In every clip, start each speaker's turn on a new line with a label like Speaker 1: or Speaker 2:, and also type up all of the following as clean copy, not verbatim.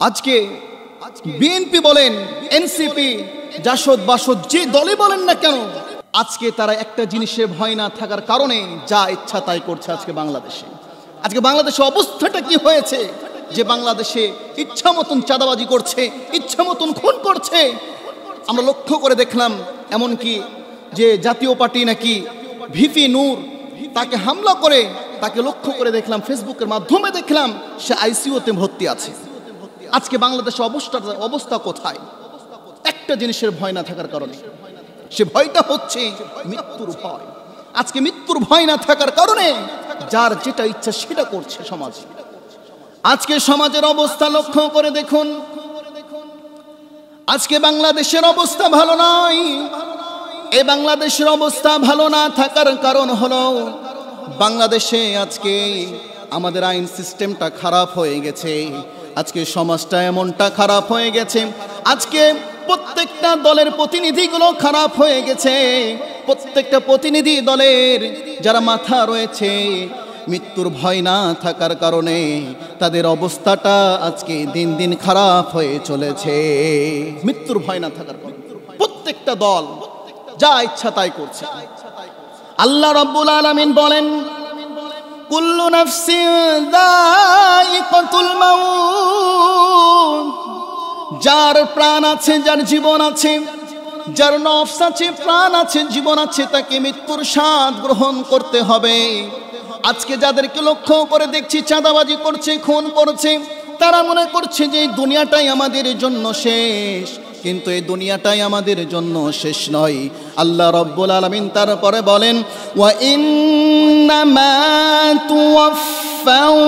Speaker 1: আজকে বিএনপি বলেন, এনসিপি, জাসদ বাসদ, যে দলে বলেন না কেন, আজকে তারা একটা জিনিসের ভয় না থাকার কারণে যা ইচ্ছা তাই করছে। আজকে বাংলাদেশে অবস্থাটা কি হয়েছে যে বাংলাদেশে ইচ্ছা মতন চাঁদাবাজি করছে, ইচ্ছা মতন খুন করছে। আমরা লক্ষ্য করে দেখলাম, এমনকি যে জাতীয় পার্টি নাকি ভিপি নূর, তাকে হামলা করে, তাকে লক্ষ্য করে দেখলাম, ফেসবুকের মাধ্যমে দেখলাম সে আইসিইউতে ভর্তি আছে। আজকে বাংলাদেশের অবস্থা কোথায়? একটা জিনিসের ভয় না থাকার কারণে। সে ভয়টা হচ্ছে মৃত্যুর ভয়। আজকে মৃত্যুর ভয় না থাকার কারণে যার যেটা ইচ্ছা সেটা করছে সমাজ। আজকে সমাজের অবস্থা লক্ষ্য করে দেখুন, আজকে বাংলাদেশের অবস্থা ভালো নয়। এই বাংলাদেশের অবস্থা ভালো না থাকার কারণ হলো বাংলাদেশে আজকে আমাদের আইন সিস্টেমটা খারাপ হয়ে গেছে। আজকে সমাজটা এমনটা খারাপ হয়ে গেছে, আজকে প্রত্যেকটা দলের প্রতিনিধিগুলো খারাপ হয়ে গেছে। প্রত্যেকটা প্রতিনিধি দলের যারা মাথা রয়েছে, মৃত্যুর ভয় না থাকার কারণে তাদের অবস্থাটা আজকে দিন দিন খারাপ হয়ে চলেছে। মৃত্যুর ভয় না থাকার কারণে প্রত্যেকটা দল যা ইচ্ছা তাই করছে। আল্লাহ রাব্বুল আলামিন বলেন, কুল্লু নাফসিন যায়িকাতুল মাউত, যার প্রাণ আছে, যার জীবন আছে, যার নফস আছে, প্রাণ আছে, জীবন আছে, তাকে মৃত্যুর স্বাদ গ্রহণ করতে হবে। আজকে যাদেরকে লক্ষ্য করে দেখছি চাঁদাবাজি করছে, খুন করছে, তারা মনে করছে যে এই দুনিয়াটাই আমাদের জন্য শেষ, কিন্তু এই দুনিয়াটাই আমাদের জন্য শেষ নয়। আল্লাহ রাব্বুল আলামিন তারপরে বলেন, ওয়া ইন্নামা তুওয়াফাউনা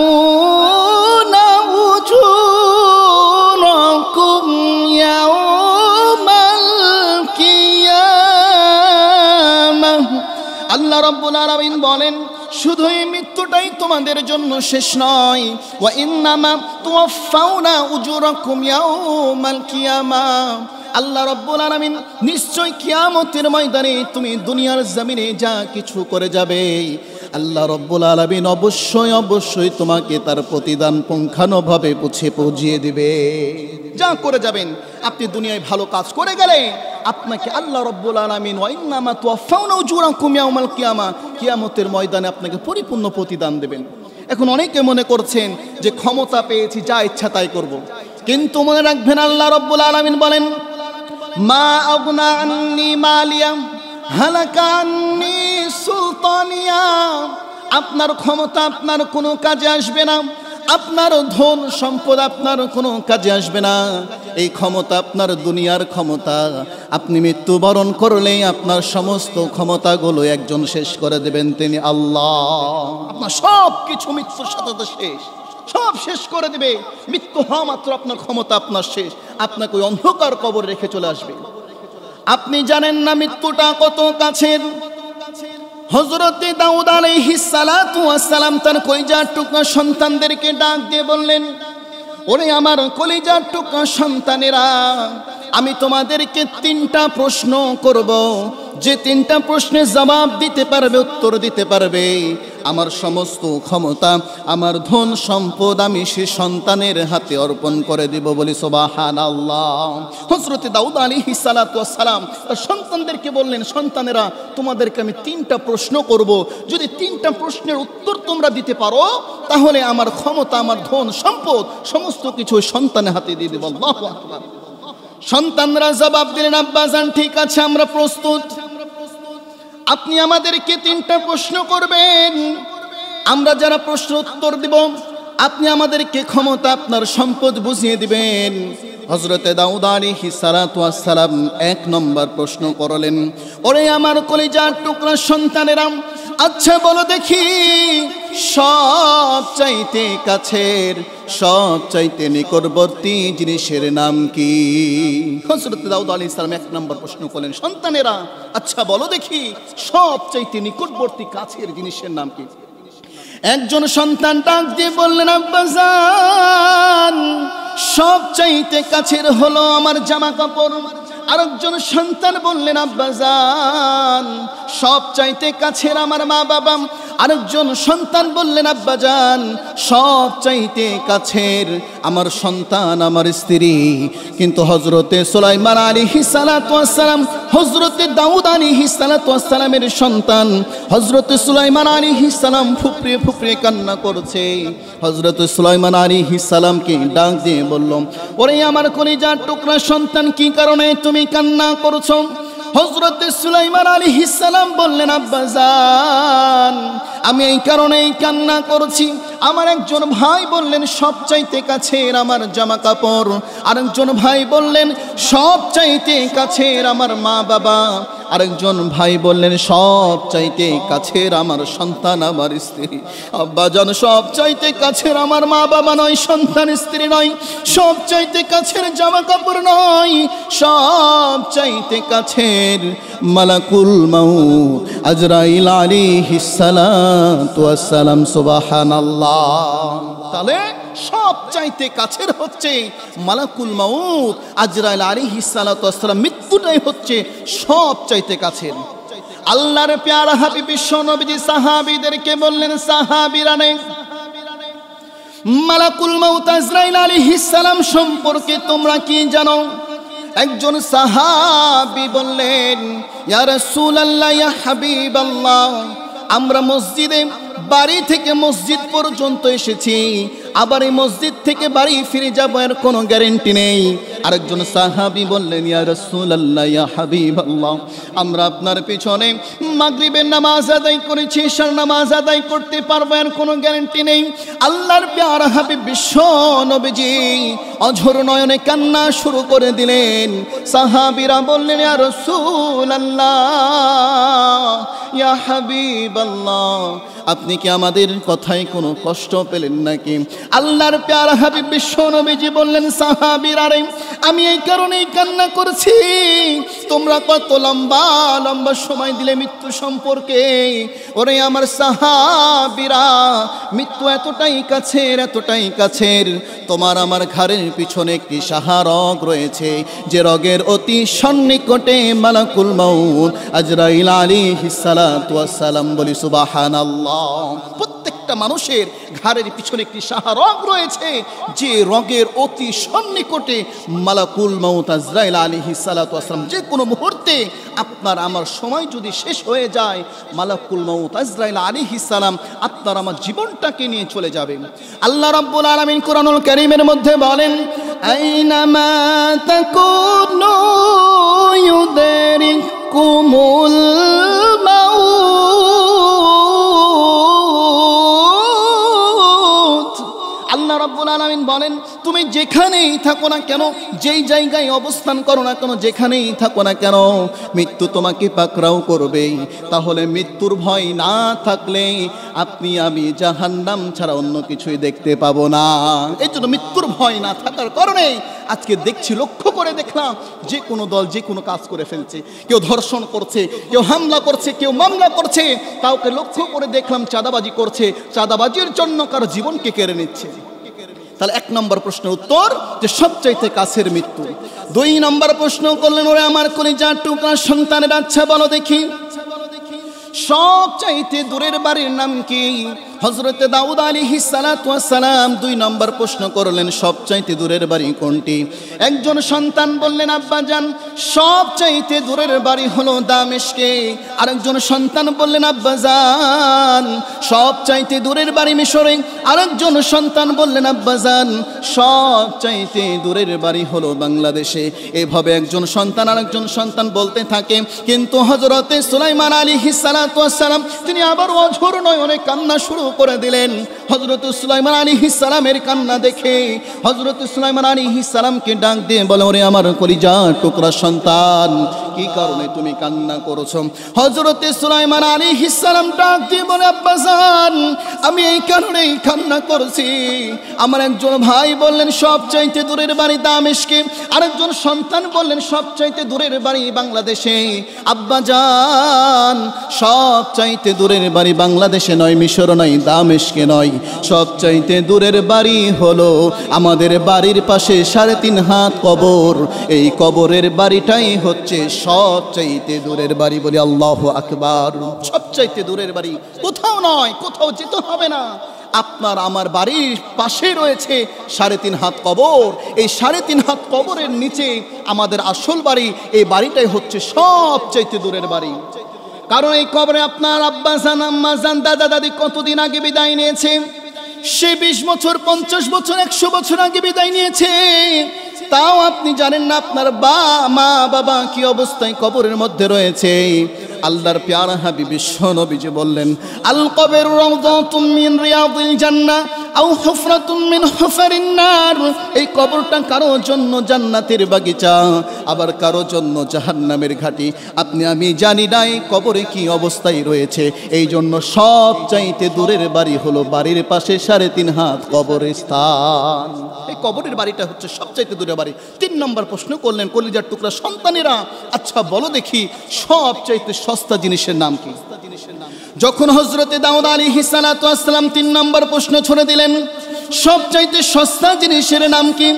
Speaker 1: উজুরাকুম ইয়াওমাল কিয়ামাহ। আল্লাহ রাব্বুল আলামিন বলেন, শুধু এই মৃত্যুটাই তোমাদের জন্য শেষ নয়, ওয়া ইন্নামা তুওয়াফাউনা উজুরাকুম ইয়াওমাল কিয়ামাহ। আল্লাহ রাব্বুল আলামিন নিশ্চয় কিয়ামতের ময়দানে তুমি দুনিয়ার জমিনে যা কিছু করে যাবে, আল্লাহ রাব্বুল আলামিন অবশ্যই তোমাকে তার প্রতিদান পুঙ্খানুভাবে পৌঁছিয়ে দিবে। যা করে যাবেন, আপনি দুনিয়ায় ভালো কাজ করে গেলে আপনাকে আল্লাহ রাব্বুল আলামিন ওয়া ইন্নামা তুওয়াফাউনা উজুরাকুম ইয়াওমাল কিয়ামাহ, কিয়ামতের ময়দানে আপনাকে পরিপূর্ণ প্রতিদান দেবেন। এখন অনেকে মনে করছেন যে ক্ষমতা পেয়েছি, যা ইচ্ছা তাই করব, কিন্তু মনে রাখবেন আল্লাহ রাব্বুল আলামিন বলেন, মা আগনা আন্নি মালিয়া হালাকা আন্নি সুলতানিয়া। আপনার ক্ষমতা আপনার কোনো কাজে আসবে না, আপনার ধন সম্পদ আপনার কোনো কাজে আসবে না। এই ক্ষমতা আপনার দুনিয়ার ক্ষমতা, আপনি মৃত্যুবরণ করলে আপনার সমস্ত ক্ষমতাগুলো একজন শেষ করে দেবেন, তিনি আল্লাহ। আপনার সব কিছু মৃত্যুর সাথে শেষ, সব শেষ করে দেবে। মৃত্যু হওয়া মাত্র আপনার ক্ষমতা আপনার শেষ, আপনাকে ওই অন্ধকার কবর রেখে চলে আসবে। আপনি জানেন না মৃত্যুটা কত কাছের। হযরত দাউদ আলাইহিস সালাতু ওয়াস সালাম তার কলিজার টুকরা সন্তানদেরকে ডাক দিয়ে বললেন, ওরে আমার কলিজার টুকরা সন্তানেরা, আমি তোমাদেরকে 3টা প্রশ্ন করব, যে 3টা প্রশ্নের জবাব দিতে পারবে, উত্তর দিতে পারবে, আমার সমস্ত ক্ষমতা, আমার ধন সম্পদ আমি সে সন্তানের হাতে অর্পণ করে দিব। বলি সুবহানাল্লাহ। হযরত দাউদ আলাইহিস সালাতু ওয়াস সালাম তার সন্তানদেরকে বললেন, সন্তানেরা, তোমাদেরকে আমি 3টা প্রশ্ন করব, যদি 3টা প্রশ্নের উত্তর তোমরা দিতে পারো, তাহলে আমার ক্ষমতা, আমার ধন সম্পদ সমস্ত কিছু সন্তানের হাতে দিয়ে দেব। আল্লাহু আকবার। সন্তানরা জবাব দিলেন, আব্বাজান ঠিক আছে, আমরা প্রস্তুত। আপনি আমাদেরকে 3টা প্রশ্ন করবেন, আমরা যারা প্রশ্ন উত্তর দিব, আপনি আমাদেরকে ক্ষমতা, আপনার সম্পদ বুঝিয়ে দিবেন। হযরত দাউদ আলাইহিস সালাতু ওয়াস সালাম 1 নম্বর প্রশ্ন করলেন, ওরে আমার কলিজার টুকরা সন্তানেরা, আচ্ছা বলো দেখি, সবচাইতে কাছের, সবচাইতে নিকটবর্তী জিনিসের নাম কি? হযরত দাউদ আলাইহিস সালাম 1 নম্বর প্রশ্ন করলেন, সন্তানেরা, আচ্ছা বলো দেখি, সবচাইতে নিকটবর্তী কাছের জিনিসের নাম কি? একজন সন্তান ডাক দিয়ে বললেন, আব্বাজান, সবচাইতে কাছের হলো আমার জামা কাপড়, আরেকজন সন্তান বললেন আব্বাজান সব চাইতে কাছের আমার মা বাবা। আরেকজন সন্তান বললেন আব্বাজান সব চাইতে কাছের আমার সন্তান আমার স্ত্রী। কিন্তু হযরতে সুলাইমান আলাইহিস সালাতু ওয়াস সালাম, হযরতে দাউদ আলাইহিস সালাতু ওয়াস সালামের সন্তান হযরতে সুলাইমান আলাইহিস সালাম ফুপড়ে ফুপড়ে কান্না করছে। হযরতে সুলাইমান আলাইহিস সালামকে ডাক দিয়ে বলল, ওরে আমার কলিজার টুকরা সন্তান, কি কারণে তুমি কান্না করছো? হযরতে সুলাইমান আলাইহিস সালাম বললেন আব্বাজান আমি এই কারণেই কান্না করছি, আমার একজন ভাই বললেন সবচাইতে কাছের আমার জামা কাপড়, আরেকজন ভাই বললেন সবচাইতে কাছের আমার মা বাবা, আরেকজন ভাই বললেন সবচাইতে কাছের আমার সন্তান আমার স্ত্রী। আব্বাজান সবচাইতে কাছের আমার মা বাবা নয়, সন্তান স্ত্রী নয়, সবচাইতে কাছের জামা কাপড় নয়, সবচাইতে কাছের মালাকুল মাউত আজরাইল আলাইহিস সালাতু ওয়াস সালাম। সুবহানাল্লাহ। তাহলে সবচাইতে কাছের হচ্ছে মালাকুল মাউত আজরাইল আলাইহিস সালাতু ওয়াস সালাম, মৃত্যুটাই হচ্ছে সবচাইতে কাছের। আল্লাহর প্যারা হাবিব বিশ্ব নবীজি সাহাবীদেরকে বললেন, সাহাবীরা নে মালাকুল মাউত আজরাইল আলাইহিস সালাম সম্পর্কে তোমরা কি জানো? একজন সাহাবী বললেন, ইয়া রাসূলুল্লাহ ইয়া হাবিবাল্লাহ, আমরা মসজিদে বাড়ি থেকে মসজিদ পর্যন্ত এসেছি, আবার এই মসজিদ থেকে বাড়ি ফিরে যাব এর কোনো গ্যারান্টি নেই। আরেকজন সাহাবী বললেন, ইয়া রাসূলুল্লাহ ইয়া হাবিবাল্লাহ, আমরা আপনার পিছনে মাগরিবের নামাজ আদায় করেছি, ইশার নামাজ আদায় করতে পারবো এর কোনো গ্যারান্টি নেই। আল্লাহর প্যারা হাবিব বিশ্ব নবীজি অঝোর নয়নে কান্না শুরু করে দিলেন। সাহাবীরা বললেন, ইয়া রাসূলুল্লাহ ইয়া হাবিবাল্লাহ, আপনি কি আমাদের কথায় কোনো কষ্ট পেলেন নাকি? আল্লাহর প্যারা হাবিব বিশ্ব নবীজি বললেন, সাহাবীরা রে আমি এই কারণেই কান্না করছি, তোমরা কত লম্বা লম্বা সময় দিলে মৃত্যু সম্পর্কে। ওরে আমার সাহাবীরা, মৃত্যু এতটাই কাছের এতটাই কাছের, তোমার আমার ঘরের পিছনে একটি সাহারগ রয়েছে, যে রগের অতি সন্নিকটে মালাকুল মাউত আজরাইল আলাইহিস সালাতু ওয়াস সালাম। বলি সুবহানাল্লাহ। প্রত্যেকটা মানুষের ঘাড়ের পিছনে একটি সাহারগ রয়েছে, যে রগের অতি সন্নিকটে মালাকুল মাউত আজরাইল আলাইহিস সালাতু ওয়াস সালাম। যে কোনো মুহূর্তে আপনার আমার সময় যদি শেষ হয়ে যায়, মালাকুল মাউত আজরাইল আলাইহিস সালাম আপনার আমার জীবনটাকে নিয়ে চলে যাবে। আল্লাহ রাব্বুল আলামিন কোরআনুল কারীমের মধ্যে বলেন, আইনামা তাকুনু ইউদরিকুমুল মাউত। আল্লাহ রাব্বুল আলামিন বলেন, তুমি যেখানেই থাকো না কেন, যেই জায়গায় অবস্থান করো না কেন, যেখানেই থাকো না কেন, মৃত্যু তোমাকে পাকড়াও করবেই। তাহলে মৃত্যুর ভয় না থাকলে আপনি আমি জাহান্নাম ছাড়া অন্য কিছুই দেখতে পাবো না। এই জন্য মৃত্যুর ভয় না থাকার কারণে আজকে দেখছি, লক্ষ্য করে দেখলাম, যে কোনো দল যে কোনো কাজ করে ফেলছে, কেউ ধর্ষণ করছে, কেউ হামলা করছে, কেউ মামলা করছে, কাউকে লক্ষ্য করে দেখলাম চাঁদাবাজি করছে, চাঁদাবাজির জন্য কারো জীবনকে কেড়ে নিচ্ছে। তাহলে এক নম্বর প্রশ্নের উত্তর যে সবচাইতে কাছের মৃত্যু। দুই নম্বর প্রশ্ন করলেন, ওরে আমার কলিজার টুকরা সন্তানের, আচ্ছা বলো দেখি সবচাইতে দূরের বাড়ির নাম কি? হযরতে দাউদ আলাইহিস সালাতু ওয়াস সালাম দুই নম্বর প্রশ্ন করলেন, সবচাইতে দূরের বাড়ি কোনটি? একজন সন্তান বললেন, আব্বাজান সবচাইতে দূরের বাড়ি হলো দামেস্কে। আরেকজন সন্তান বললেন, আব্বাজান সবচাইতে দূরের বাড়ি মিশরে। আরেকজন সন্তান বললেন, আব্বাজান সবচাইতে দূরের বাড়ি হলো বাংলাদেশে। এভাবে একজন সন্তান আরেকজন সন্তান বলতে থাকে। কিন্তু হযরতে সুলাইমান আলাইহিস সালাতু ওয়াস সালাম তিনি আবার অঝোর নয়নে কান্না শুরু করে দিলেন। হযরত সুলাইমান আলাইহিস সালামের কান্না দেখে হযরত সুলাইমান আলাইহিস সালামকে ডাক দিয়ে বলে, ওরে আমার কলিজার টুকরা সন্তান, কি কি কারণে তুমি কান্না করেছো? হযরতে সুলাইমান আলাইহিস সালাম ডাক দিয়ে বলে, আব্বাজান আমি এই কারণেই কান্না করছি। আমার একজন ভাই বললেন সবচাইতে দূরের বাড়ি দামেস্কে, আরেকজন সন্তান বললেন সবচাইতে দূরের বাড়ি বাংলাদেশে। আব্বাজান সবচাইতে দূরের বাড়ি বাংলাদেশে নয়, মিশর নয়, দামেস্কে নয়, সবচাইতে দূরের বাড়ি হলো আমাদের বাড়ির পাশে 3.5 হাত কবর। এই কবরের বাড়িটাই হচ্ছে সবচাইতে দূরের বাড়ি। বলি আল্লাহু আকবার। সবচাইতে দূরের বাড়ি কোথাও নয়, কোথাও যেতে হবে না, আপনার আমার বাড়ির পাশে রয়েছে 3.5 হাত কবর। এই 3.5 হাত কবরের নিচে আমাদের আসল বাড়ি। এই বাড়িটাই হচ্ছে সবচাইতে দূরের বাড়ি। কারণ এই কবরে আপনার আব্বাজান, আম্মাজান, দাদা দাদি কতদিন আগে বিদায় নিয়েছে? সে 20 বছর, 50 বছর, 100 বছর আগে বিদায় নিয়েছে। তাও আপনি জানেন না আপনার মা বাবা কি অবস্থায় কবরের মধ্যে রয়েছে। আল্লাহর প্যারা হাবিব বিশ্ব নবীজি বললেন, আল কবর রাউযাতুম মিন রিয়াদিল জান্নাহ আও হুফরাতুম মিন হুফারিন নার। এই কবরটা কারো জন্য জান্নাতের বাগিচা, আবার কারো জন্য জাহান্নামের ঘাটি। আপনি আমি জানি না এই কবরে কি অবস্থায় রয়েছে। এই জন্য সবচাইতে দূরের বাড়ি হলো বাড়ির পাশে 3.5 হাত কবরের স্থান। এই কবরের বাড়িটা হচ্ছে সবচাইতে দূরের বাড়ি। 3 নম্বর প্রশ্ন করলেন কলিজার টুকরা সন্তানেরা, আচ্ছা বলো দেখি সবচাইতে সস্তা জিনিসের নাম কি? যখন হযরতে দাউদ আলাইহিস সালাতু ওয়াস সালাম 3 নম্বর প্রশ্ন ছুড়ে দিলেন, সবচাইতে সস্তা জিনিসের নাম কি?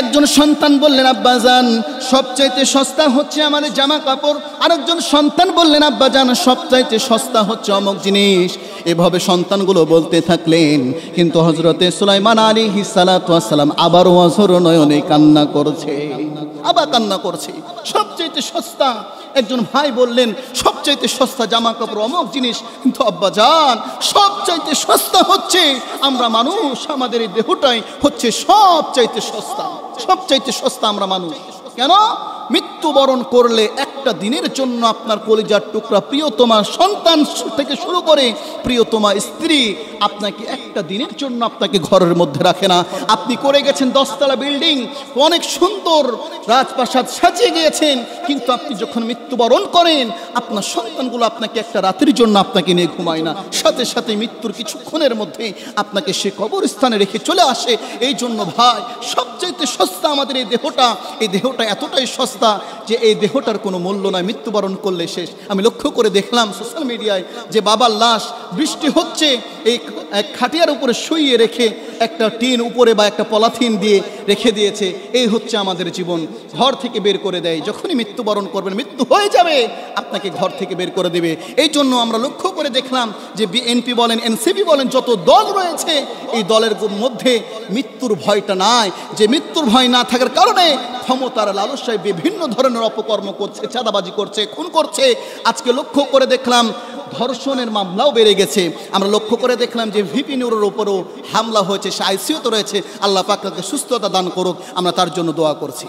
Speaker 1: একজন সন্তান বললেন, আব্বাজান সবচাইতে সস্তা হচ্ছে আমাদের জামা কাপড়। আরেকজন সন্তান বললেন, আব্বাজান সবচাইতে সস্তা হচ্ছে অমুক জিনিস। এভাবে সন্তানগুলো বলতে থাকলেন। কিন্তু হযরতে সুলাইমান আলাইহিস সালাতু ওয়াস সালাম আবারও অঝর নয়নে কান্না করছে, আবার কান্না করছে। সবচাইতে সস্তা। একজন ভাই বললেন সবচাইতে সস্তা জামা কাপড় অমুক জিনিস। কিন্তু আব্বাজান সবচাইতে সস্তা হচ্ছে আমরা মানুষ, আমাদের এই দেহটাই হচ্ছে সবচাইতে সস্তা। সবচাইতে সস্তা আমরা মানুষ। কেন? মৃত্যুবরণ করলে একটা দিনের জন্য আপনার কলিজার টুকরা প্রিয়তমা সন্তান থেকে শুরু করে প্রিয়তমা স্ত্রী আপনাকে একটা দিনের জন্য আপনাকে ঘরের মধ্যে রাখে না। আপনি করে গেছেন 10 তলা বিল্ডিং, অনেক সুন্দর রাজপ্রাসাদ সাজিয়ে গিয়েছেন, কিন্তু আপনি যখন মৃত্যুবরণ করেন আপনার সন্তানগুলো আপনাকে একটা রাতের জন্য আপনাকে নিয়ে ঘুমায় না, সাথে সাথে মৃত্যুর কিছুক্ষণের মধ্যে আপনাকে সে কবরস্থানে রেখে চলে আসে। এই জন্য ভাই সবচাইতে সস্তা আমাদের এই দেহটা। এই দেহটা এতটাই সস্তা যে এই দেহটার কোনো মূল্য নয়, মৃত্যুবরণ করলে শেষ। আমি লক্ষ্য করে দেখলাম সোশ্যাল মিডিয়ায় যে বাবার লাশ বৃষ্টি হচ্ছে, এই খাটিয়ার উপরে শুইয়ে রেখে একটা টিন উপরে বা একটা পলিথিন দিয়ে রেখে দিয়েছে। এই হচ্ছে আমাদের জীবন। ঘর থেকে বের করে দেয়, যখনই মৃত্যুবরণ করবেন, মৃত্যু হয়ে যাবে, আপনাকে ঘর থেকে বের করে দেবে। এই জন্য আমরা লক্ষ্য করে দেখলাম যে বিএনপি বলেন, এনসিপি বলেন, যত দল রয়েছে এই দলের মধ্যে মৃত্যুর ভয়টা নাই। যে মৃত্যুর ভয় না থাকার কারণে ক্ষমতার লালসায় বিভিন্ন ধরনের অপকর্ম করছে, চাঁদাবাজি করছে, খুন করছে। আজকে লক্ষ্য করে দেখলাম ধর্ষণের মামলাও বেড়ে গেছে। আমরা লক্ষ্য করে দেখলাম যে ভিপি নুরের উপরও হামলা হয়েছে, সে আইসিইউতে রয়েছে। আল্লাহ পাক তাকে সুস্থতা দান করুক, আমরা তার জন্য দোয়া করছি।